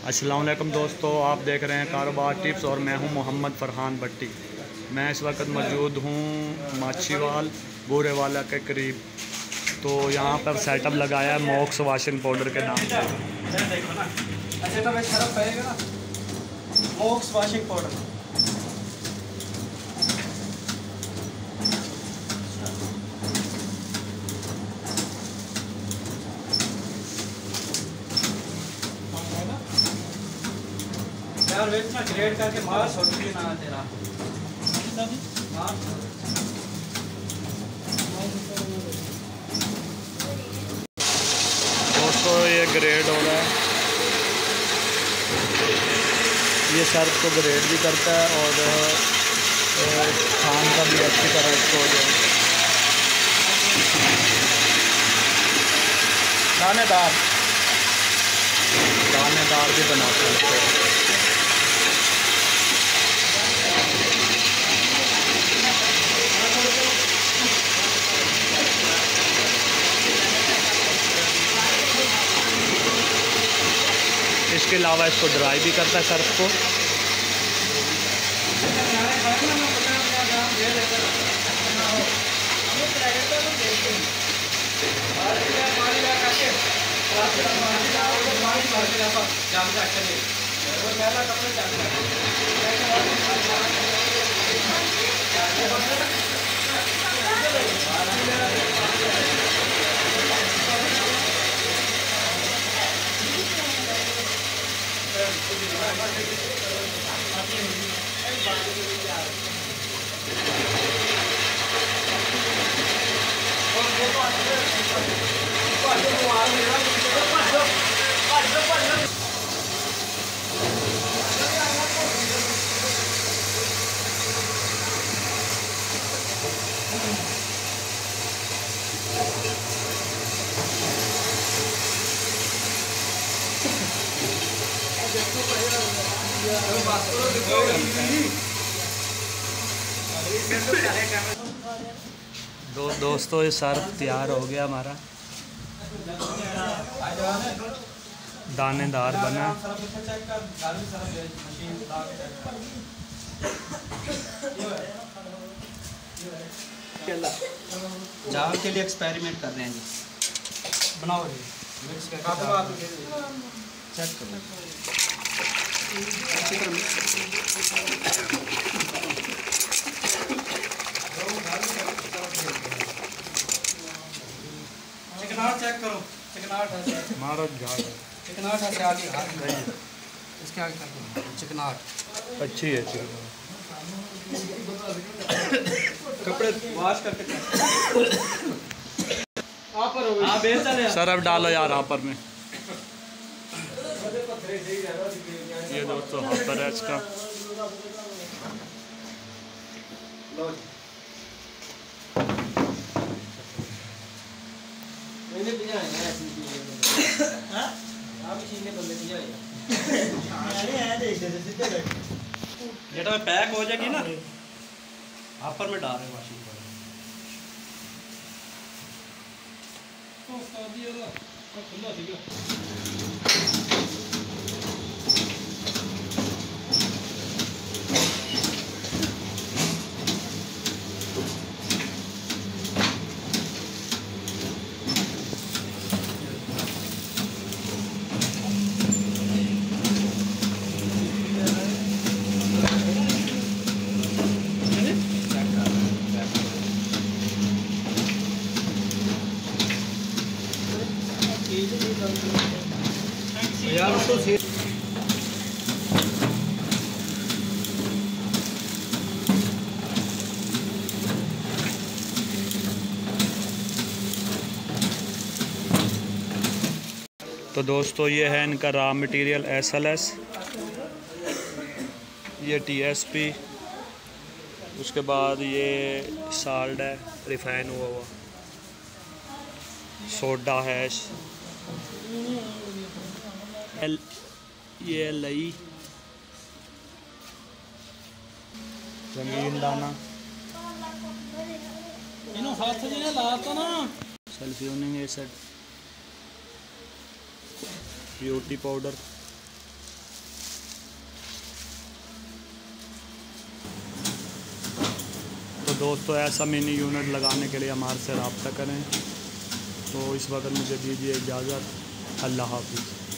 अस्सलाम वालेकुम दोस्तों, आप देख रहे हैं कारोबार टिप्स और मैं हूं मोहम्मद फरहान भट्टी। मैं इस वक्त मौजूद हूं माछीवाल बूरेवाला के करीब। तो यहाँ पर सेटअप लगाया है मॉक्स वॉशिंग पाउडर के नाम से। देखो ना, अच्छा तो मैं सरफ करेगा ना मॉक्स वॉशिंग पाउडर। यार वेट ना ग्रेड करके मार छोटी ना तेरा दोस्तों ये ग्रेड हो रहा है, ये सर्फ को ग्रेड भी करता है और खान का भी अच्छी तरह इसको हो जाए दानेदार भी बनाता है इसको। इसके अलावा इसको ड्राई भी करता है सर्फ को। दोस्तों ये सर्फ तैयार हो गया हमारा, दानेदार बना। जाल के लिए एक्सपेरिमेंट कर रहे हैं जी। बनाओ जी, मिक्स करके चेक करो अच्छी तरह चिकनाहट चेक करो, चिकनाहट है मारो झाड़, चिकनाहट है आगे हाथ इसके आगे कर दो। चिकनाहट अच्छी है। कपड़े वॉश करके सर्फ डालो यार हापर में। ये दोस्तों हापर है इसका। जेटा में पैक हो जाएगी ना हापर में डाल रहे वॉशिंग यार उसको तो दोस्तों ये है इनका रॉ मटेरियल SLS, ये TSP, उसके बाद ये साल्ट है रिफाइन हुआ हुआ, सोडा हैश, ये लई, रंगीन दाना, इन्हों हाथ जी ने लाता ना सेल्फी यूनिंग एसिड, ब्यूटी पाउडर, तो दोस्तों ऐसा मिनी यूनिट लगाने के लिए हमारे से रब्ता करें। तो इस वक्त मुझे दीजिए इजाज़त। अल्लाह हाफिज़।